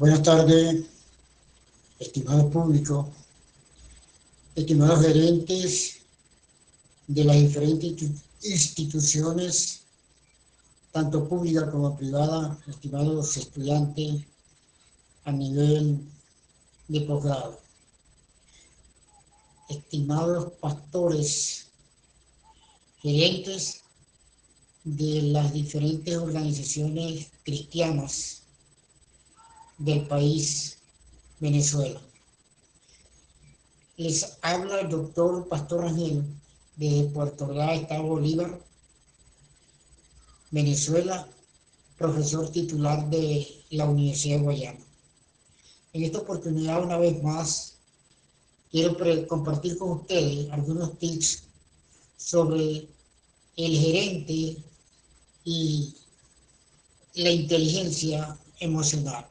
Buenas tardes, estimado público, estimados gerentes de las diferentes instituciones, tanto públicas como privadas, estimados estudiantes a nivel de posgrado, estimados pastores, gerentes de las diferentes organizaciones cristianas del país Venezuela. Les habla el doctor Pastor Rangel de Puerto Ordaz, Estado Bolívar, Venezuela, profesor titular de la Universidad de Guayana. En esta oportunidad, una vez más, quiero compartir con ustedes algunos tips sobre el gerente y la inteligencia emocional,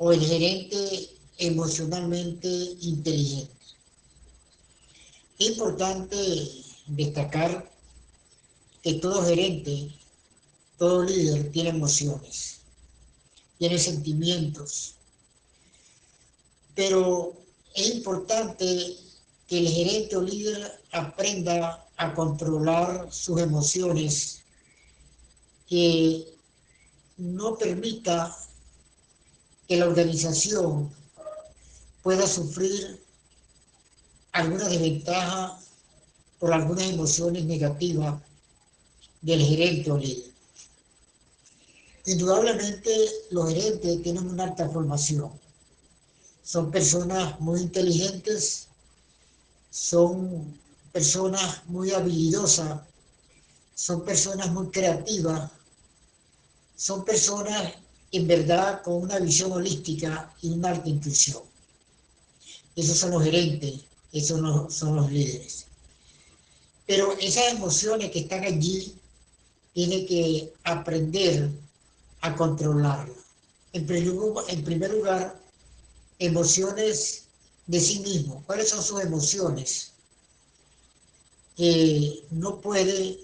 o el gerente emocionalmente inteligente. Es importante destacar que todo gerente, todo líder tiene emociones, tiene sentimientos, pero es importante que el gerente o líder aprenda a controlar sus emociones, que no permita que la organización pueda sufrir alguna desventaja por algunas emociones negativas del gerente o líder. Indudablemente los gerentes tienen una alta formación. Son personas muy inteligentes, son personas muy habilidosas, son personas muy creativas, son personas en verdad con una visión holística y una alta intuición. Esos son los gerentes, esos son los líderes. Pero esas emociones que están allí, tienen que aprender a controlarlas. En primer lugar, emociones de sí mismo. ¿Cuáles son sus emociones? Que no puede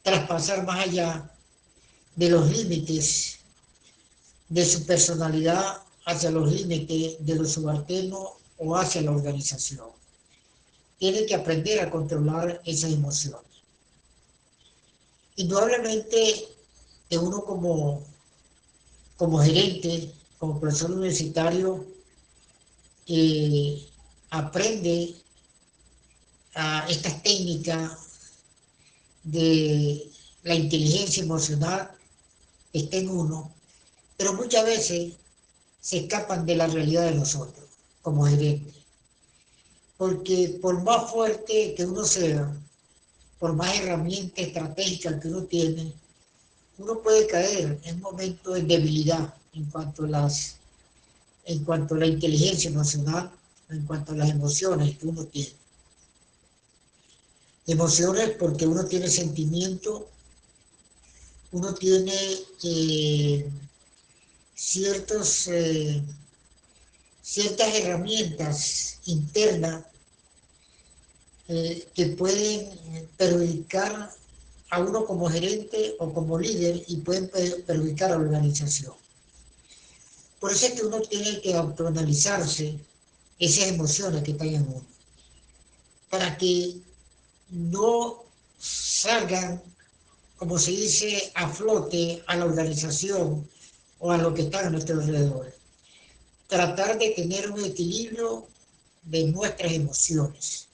traspasar más allá de los límites de su personalidad hacia los límites de los subalternos o hacia la organización. Tiene que aprender a controlar esas emociones. Indudablemente, que uno como gerente, como profesor universitario, aprende a estas técnicas de la inteligencia emocional que está en uno, pero muchas veces se escapan de la realidad de nosotros como gerentes. Porque por más fuerte que uno sea, por más herramientas estratégicas que uno tiene, uno puede caer en momentos de debilidad en cuanto a la inteligencia emocional, en cuanto a las emociones que uno tiene. Emociones porque uno tiene sentimiento, uno tiene ciertas herramientas internas que pueden perjudicar a uno como gerente o como líder y pueden perjudicar a la organización. Por eso es que uno tiene que autoanalizarse esas emociones que están en uno, para que no salgan, como se dice, a flote a la organización o a lo que está a nuestro alrededor. Tratar de tener un equilibrio de nuestras emociones,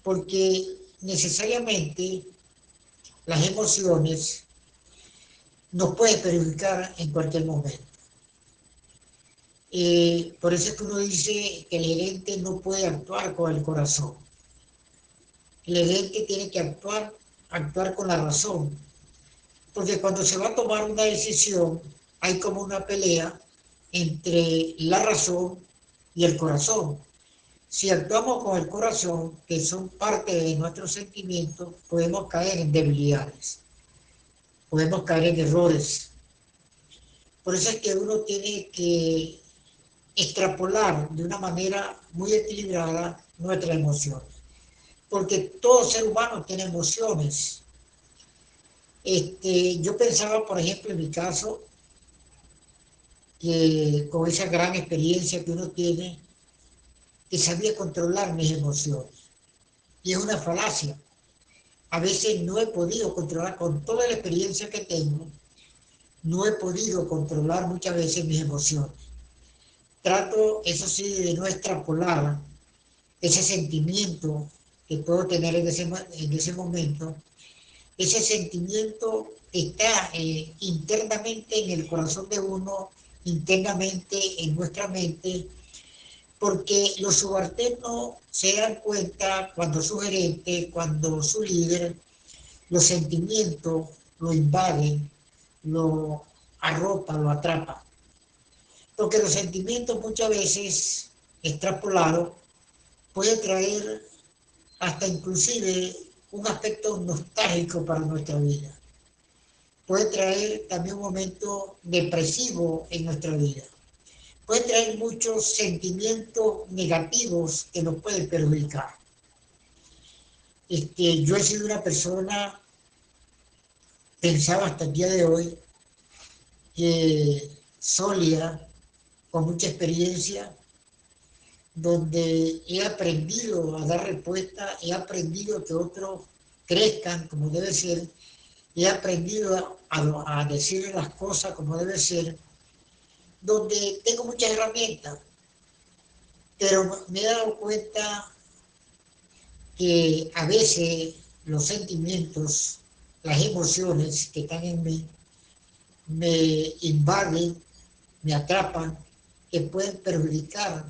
porque necesariamente las emociones nos pueden perjudicar en cualquier momento. Por eso es que uno dice que el gerente no puede actuar con el corazón. El gerente tiene que actuar con la razón, porque cuando se va a tomar una decisión hay como una pelea entre la razón y el corazón. Si actuamos con el corazón, que son parte de nuestros sentimientos, podemos caer en debilidades, podemos caer en errores. Por eso es que uno tiene que extrapolar de una manera muy equilibrada nuestras emociones, porque todo ser humano tiene emociones. Yo pensaba, por ejemplo, en mi caso, que con esa gran experiencia que uno tiene, que sabía controlar mis emociones. Y es una falacia. A veces no he podido controlar, con toda la experiencia que tengo, no he podido controlar muchas veces mis emociones. Trato, eso sí, de no extrapolar ese sentimiento que puedo tener en ese momento. Ese sentimiento está internamente en el corazón de uno, internamente en nuestra mente, porque los subalternos se dan cuenta cuando su gerente, cuando su líder, los sentimientos lo invaden, lo arropa, lo atrapa. Porque los sentimientos muchas veces extrapolados pueden traer hasta inclusive un aspecto nostálgico para nuestra vida. Puede traer también un momento depresivo en nuestra vida. Puede traer muchos sentimientos negativos que nos pueden perjudicar. Yo he sido una persona, pensaba hasta el día de hoy, que sólida, con mucha experiencia, donde he aprendido a dar respuesta, he aprendido que otros crezcan como debe ser, he aprendido a decir las cosas como debe ser, donde tengo muchas herramientas, pero me he dado cuenta que a veces los sentimientos, las emociones que están en mí, me invaden, me atrapan, que pueden perjudicar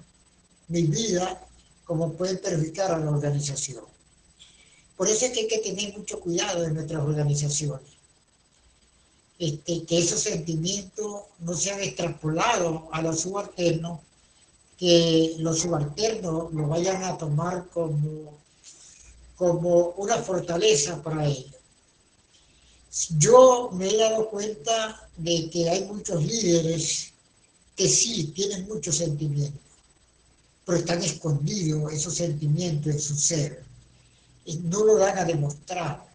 mi vida como pueden perjudicar a la organización. Por eso es que hay que tener mucho cuidado en nuestras organizaciones. Que esos sentimientos no sean extrapolados a los subalternos, que los subalternos lo vayan a tomar como una fortaleza para ellos. Yo me he dado cuenta de que hay muchos líderes que sí tienen muchos sentimientos, pero están escondidos esos sentimientos en su ser y no lo dan a demostrar.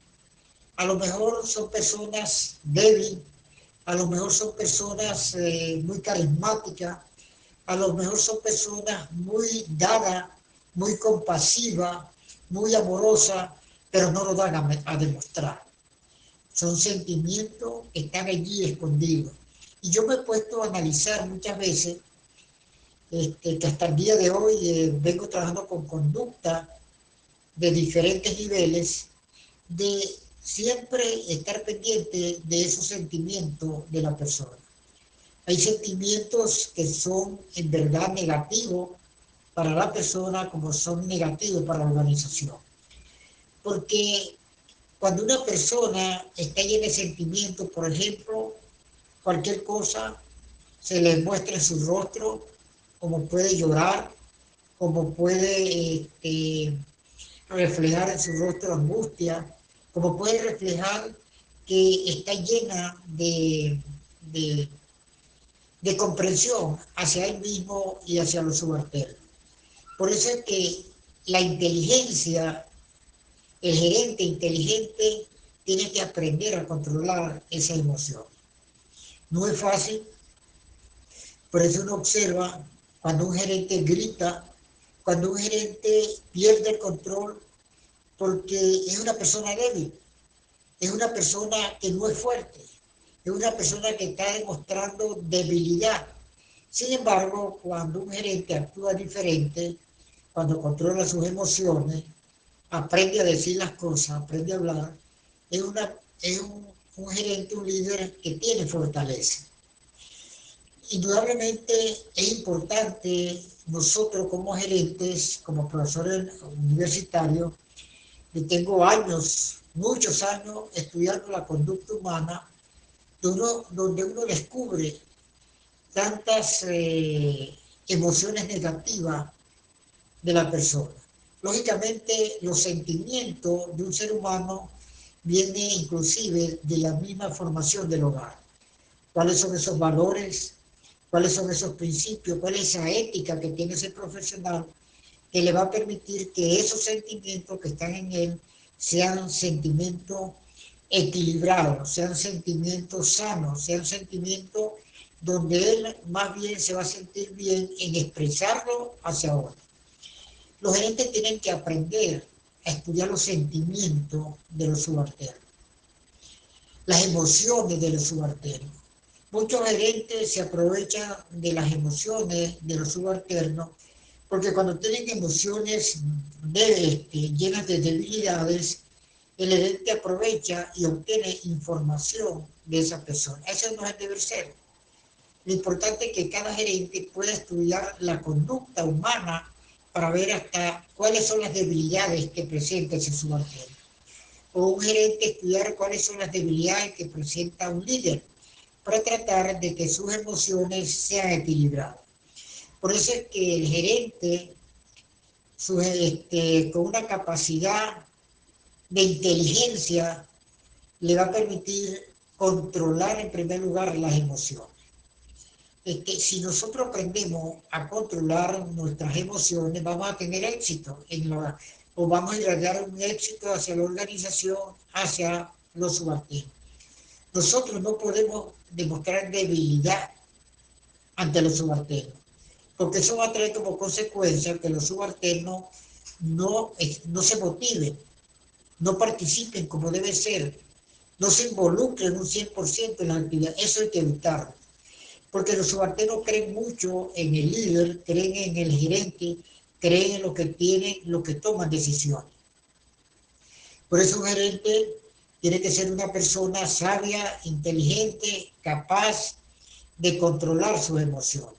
A lo mejor son personas débiles, a lo mejor son personas muy carismáticas, a lo mejor son personas muy dadas, muy compasivas, muy amorosas, pero no lo dan a demostrar. Son sentimientos que están allí escondidos. Y yo me he puesto a analizar muchas veces que hasta el día de hoy vengo trabajando con conducta de diferentes niveles, de siempre estar pendiente de esos sentimientos de la persona. Hay sentimientos que son en verdad negativos para la persona como son negativos para la organización. Porque cuando una persona está llena de sentimientos, por ejemplo, cualquier cosa se le muestra en su rostro, como puede llorar, como puede reflejar en su rostro angustia, como puede reflejar que está llena de comprensión hacia él mismo y hacia los subalternos. Por eso es que la inteligencia, el gerente inteligente, tiene que aprender a controlar esa emoción. No es fácil, por eso uno observa cuando un gerente grita, cuando un gerente pierde el control, porque es una persona débil, es una persona que no es fuerte, es una persona que está demostrando debilidad. Sin embargo, cuando un gerente actúa diferente, cuando controla sus emociones, aprende a decir las cosas, aprende a hablar, es un gerente, un líder que tiene fortaleza. Indudablemente es importante nosotros como gerentes, como profesores universitarios, y tengo años, muchos años estudiando la conducta humana, donde uno descubre tantas emociones negativas de la persona. Lógicamente, los sentimientos de un ser humano vienen inclusive de la misma formación del hogar. ¿Cuáles son esos valores? ¿Cuáles son esos principios? ¿Cuál es esa ética que tiene ese profesional que le va a permitir que esos sentimientos que están en él sean sentimientos equilibrados, sean sentimientos sanos, sean sentimientos donde él más bien se va a sentir bien en expresarlo hacia otro. Los gerentes tienen que aprender a estudiar los sentimientos de los subalternos, las emociones de los subalternos. Muchos gerentes se aprovechan de las emociones de los subalternos porque cuando tienen emociones llenas de debilidades, el gerente aprovecha y obtiene información de esa persona. Eso no es el deber ser. Lo importante es que cada gerente pueda estudiar la conducta humana para ver hasta cuáles son las debilidades que presenta ese subalterno. O un gerente estudiar cuáles son las debilidades que presenta un líder para tratar de que sus emociones sean equilibradas. Por eso es que el gerente, con una capacidad de inteligencia, le va a permitir controlar en primer lugar las emociones. Si nosotros aprendemos a controlar nuestras emociones, vamos a tener éxito o vamos a irradiar un éxito hacia la organización, hacia los subalternos. Nosotros no podemos demostrar debilidad ante los subalternos, porque eso va a traer como consecuencia que los subalternos no se motiven, no participen como debe ser, no se involucren un 100% en la actividad. Eso hay que evitarlo, porque los subalternos creen mucho en el líder, creen en el gerente, creen en lo que tienen, lo que toman decisiones. Por eso un gerente tiene que ser una persona sabia, inteligente, capaz de controlar sus emociones.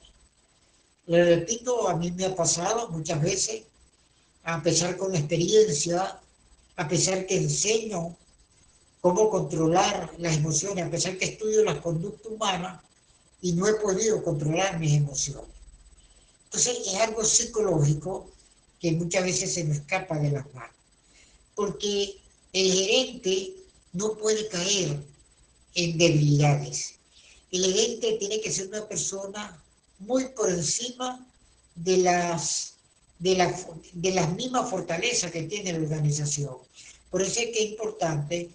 Le repito, a mí me ha pasado muchas veces, a pesar con la experiencia, a pesar que enseño cómo controlar las emociones, a pesar que estudio la conducta humana y no he podido controlar mis emociones. Entonces es algo psicológico que muchas veces se me escapa de las manos, porque el gerente no puede caer en debilidades. El gerente tiene que ser una persona muy por encima de las mismas fortalezas que tiene la organización. Por eso es que es importante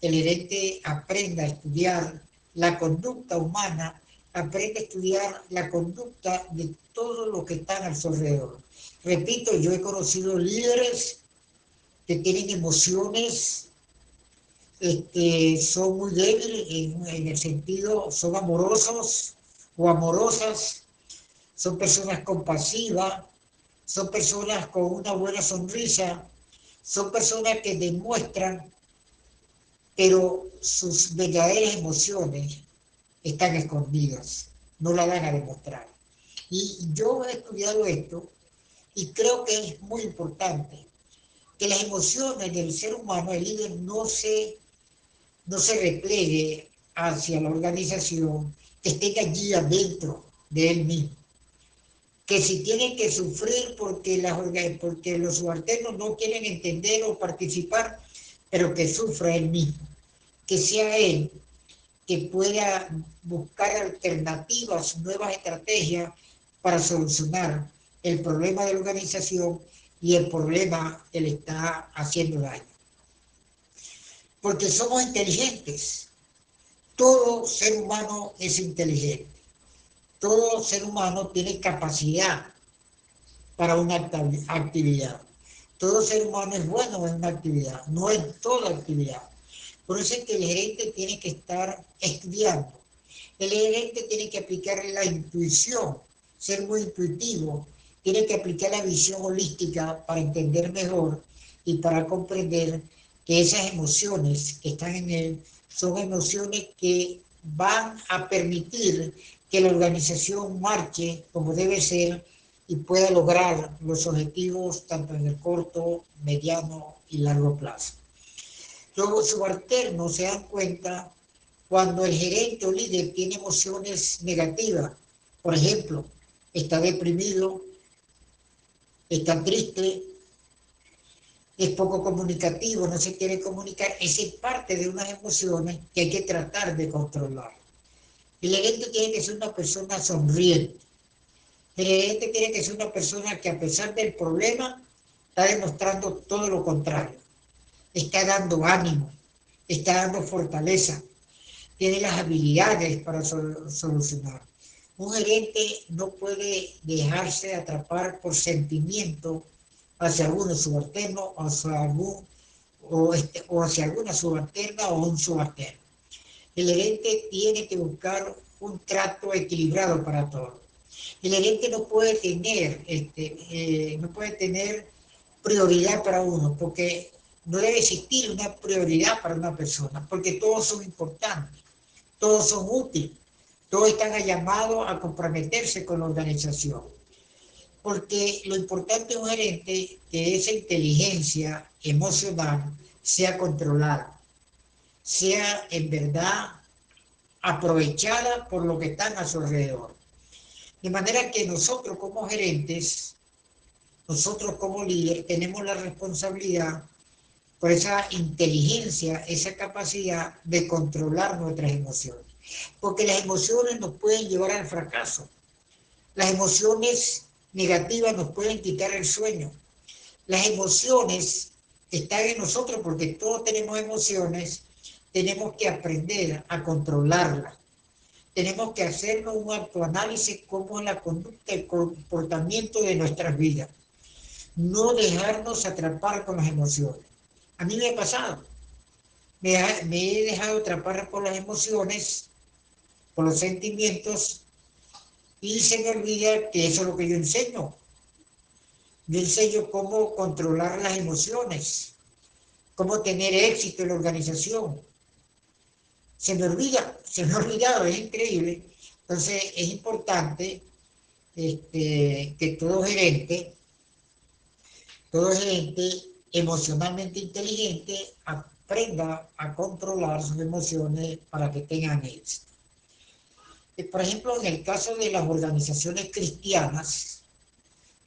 que el gerente aprenda a estudiar la conducta humana, aprenda a estudiar la conducta de todos los que están a su alrededor. Repito, yo he conocido líderes que tienen emociones, son muy débiles en el sentido, son amorosos o amorosas, son personas compasivas, son personas con una buena sonrisa, son personas que demuestran, pero sus verdaderas emociones están escondidas, no la van a demostrar. Y yo he estudiado esto y creo que es muy importante que las emociones del ser humano, el líder, no se replegue hacia la organización, que esté allí adentro de él mismo. Que si tienen que sufrir porque los subalternos no quieren entender o participar, pero que sufra él mismo. Que sea él que pueda buscar alternativas, nuevas estrategias para solucionar el problema de la organización y el problema que le está haciendo daño. Porque somos inteligentes. Todo ser humano es inteligente. Todo ser humano tiene capacidad para una actividad. Todo ser humano es bueno en una actividad, no en toda actividad. Por eso es que el gerente tiene que estar estudiando. El gerente tiene que aplicar la intuición, ser muy intuitivo, tiene que aplicar la visión holística para entender mejor y para comprender que esas emociones que están en él son emociones que van a permitir que la organización marche como debe ser y pueda lograr los objetivos tanto en el corto, mediano y largo plazo. Los subalternos se dan cuenta cuando el gerente o líder tiene emociones negativas. Por ejemplo, está deprimido, está triste, es poco comunicativo, no se quiere comunicar. Esa es parte de unas emociones que hay que tratar de controlar. El gerente tiene que ser una persona sonriente. El gerente tiene que ser una persona que a pesar del problema está demostrando todo lo contrario. Está dando ánimo, está dando fortaleza, tiene las habilidades para solucionar. Un gerente no puede dejarse atrapar por sentimiento hacia alguno subalterno o hacia alguna subalterna o un subalterno. El gerente tiene que buscar un trato equilibrado para todos. El gerente no puede tener prioridad para uno, porque no debe existir una prioridad para una persona, porque todos son importantes, todos son útiles, todos están llamados a comprometerse con la organización. Porque lo importante es un gerente que esa inteligencia emocional sea controlada, sea en verdad aprovechada por lo que están a su alrededor. De manera que nosotros como gerentes, nosotros como líderes, tenemos la responsabilidad por esa inteligencia, esa capacidad de controlar nuestras emociones. Porque las emociones nos pueden llevar al fracaso. Las emociones negativas nos pueden quitar el sueño. Las emociones están en nosotros porque todos tenemos emociones. Tenemos que aprender a controlarlas. Tenemos que hacernos un autoanálisis como la conducta, el comportamiento de nuestras vidas. No dejarnos atrapar con las emociones. A mí me ha pasado. Me he dejado atrapar por las emociones, por los sentimientos, y se me olvida que eso es lo que yo enseño. Yo enseño cómo controlar las emociones, cómo tener éxito en la organización. Se me ha olvidado, es increíble. Entonces es importante que todo gerente emocionalmente inteligente aprenda a controlar sus emociones para que tengan éxito. Por ejemplo, en el caso de las organizaciones cristianas,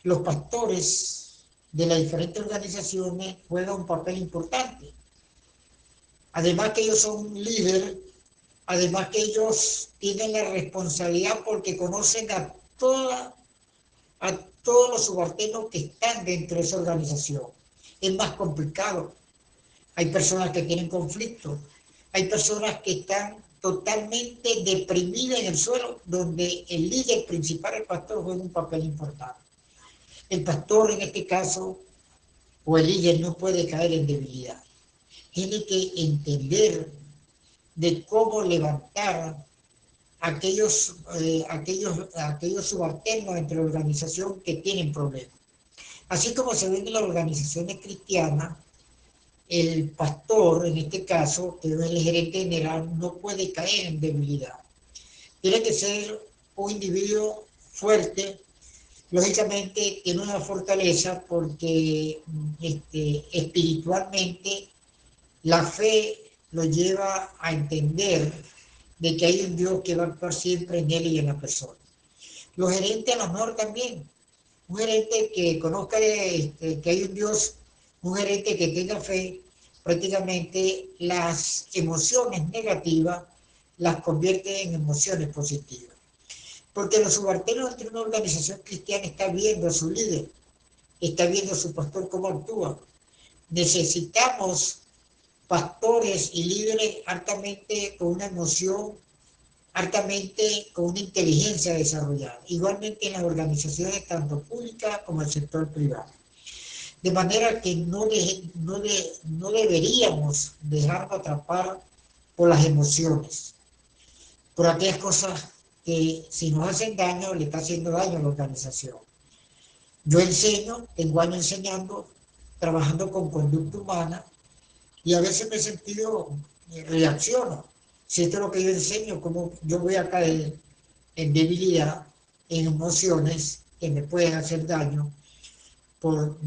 los pastores de las diferentes organizaciones juegan un papel importante. Además que ellos son un líder, además que ellos tienen la responsabilidad porque conocen a todos los subalternos que están dentro de esa organización. Es más complicado. Hay personas que tienen conflictos, hay personas que están totalmente deprimidas en el suelo, donde el líder principal, el pastor, juega un papel importante. El pastor, en este caso, o el líder, no puede caer en debilidad. Tiene que entender de cómo levantar aquellos subalternos entre la organización que tienen problemas. Así como se ven en las organizaciones cristianas, el pastor, en este caso, que es el gerente general, no puede caer en debilidad. Tiene que ser un individuo fuerte, lógicamente tiene una fortaleza porque espiritualmente la fe lo lleva a entender de que hay un Dios que va a actuar siempre en él y en la persona. Los gerentes a lo mejor también, un gerente que conozca que hay un Dios, un gerente que tenga fe, prácticamente las emociones negativas las convierte en emociones positivas. Porque los subalternos de una organización cristiana está viendo a su líder, está viendo a su pastor cómo actúa. Necesitamos pastores y líderes altamente con una emoción, altamente con una inteligencia desarrollada. Igualmente en las organizaciones tanto públicas como el sector privado. De manera que no deberíamos dejarnos atrapar por las emociones, por aquellas cosas que si nos hacen daño, le está haciendo daño a la organización. Yo enseño, tengo años enseñando, trabajando con conducta humana, y a veces me he sentido, reacciono. Si esto es lo que yo enseño, cómo yo voy a caer en debilidad, en emociones que me pueden hacer daño, por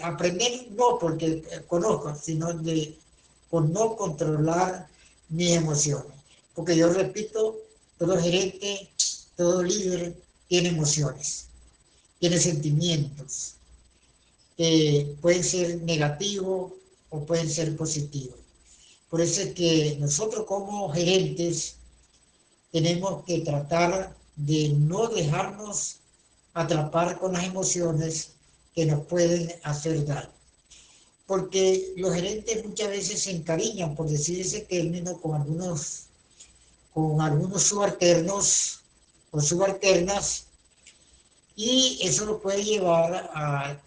aprender, no porque conozco, sino por no controlar mis emociones. Porque yo repito, todo gerente, todo líder tiene emociones, tiene sentimientos, que pueden ser negativos o pueden ser positivos. Por eso es que nosotros como gerentes tenemos que tratar de no dejarnos atrapar con las emociones que nos pueden hacer daño. porque los gerentes muchas veces se encariñan, por decir ese término, con algunos subalternos o subalternas, y eso lo puede llevar a,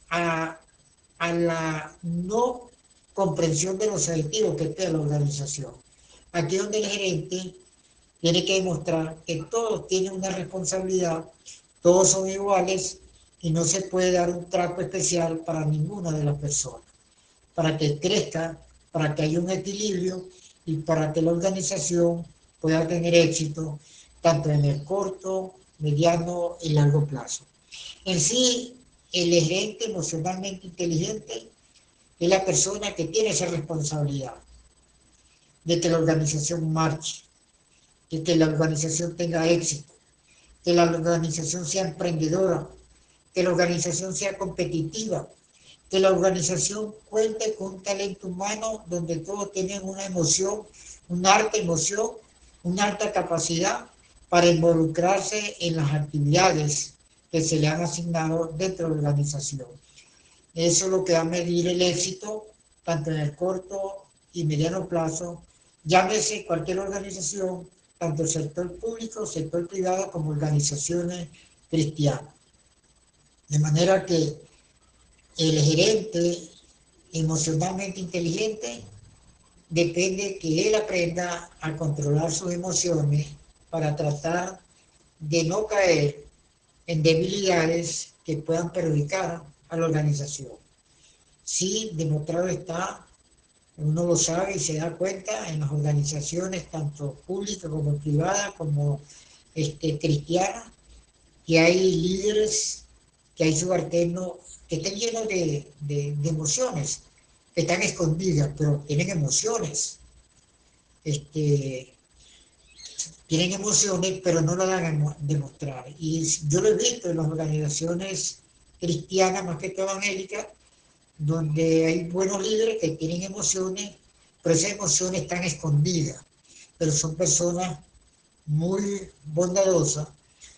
a la no comprensión de los objetivos que tiene la organización. Aquí es donde el gerente tiene que demostrar que todos tienen una responsabilidad, todos son iguales y no se puede dar un trato especial para ninguna de las personas, para que crezca, para que haya un equilibrio y para que la organización pueda tener éxito tanto en el corto, mediano y largo plazo. En sí, el gerente emocionalmente inteligente es la persona que tiene esa responsabilidad de que la organización marche, de que la organización tenga éxito, que la organización sea emprendedora, que la organización sea competitiva, que la organización cuente con un talento humano donde todos tienen una emoción, una alta emoción, una alta capacidad para involucrarse en las actividades que se le han asignado dentro de la organización. Eso es lo que va a medir el éxito, tanto en el corto y mediano plazo, llámese cualquier organización, tanto el sector público, sector privado, como organizaciones cristianas. De manera que el gerente emocionalmente inteligente depende que él aprenda a controlar sus emociones para tratar de no caer en debilidades que puedan perjudicar a la organización. Sí, demostrado está, uno lo sabe y se da cuenta en las organizaciones, tanto públicas como privadas, como cristianas, que hay líderes, que hay subalternos que están llenos de emociones, que están escondidas, pero tienen emociones. Tienen emociones, pero no lo dan a demostrar. Y yo lo he visto en las organizaciones cristianas, más que todo evangélicas, donde hay buenos líderes que tienen emociones, pero esas emociones están escondidas. Pero son personas muy bondadosas,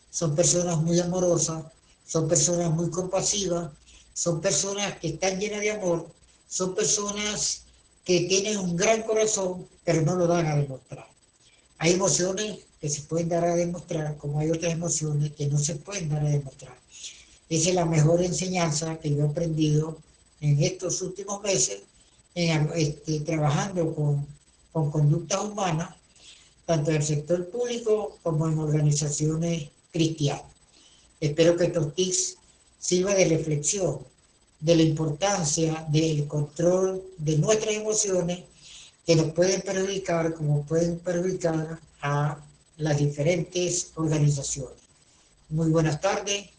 son personas muy amorosas, son personas muy compasivas, son personas que están llenas de amor, son personas que tienen un gran corazón, pero no lo dan a demostrar. Hay emociones que se pueden dar a demostrar, como hay otras emociones que no se pueden dar a demostrar. Esa es la mejor enseñanza que yo he aprendido en estos últimos meses, trabajando con conductas humanas, tanto en el sector público como en organizaciones cristianas. Espero que estos tips sirvan de reflexión de la importancia del control de nuestras emociones que nos pueden perjudicar como pueden perjudicar a las diferentes organizaciones. Muy buenas tardes,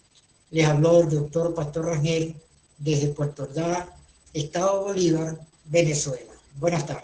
les habló el doctor Pastor Rangel desde Puerto Ordaz, Estado Bolívar, Venezuela. Buenas tardes.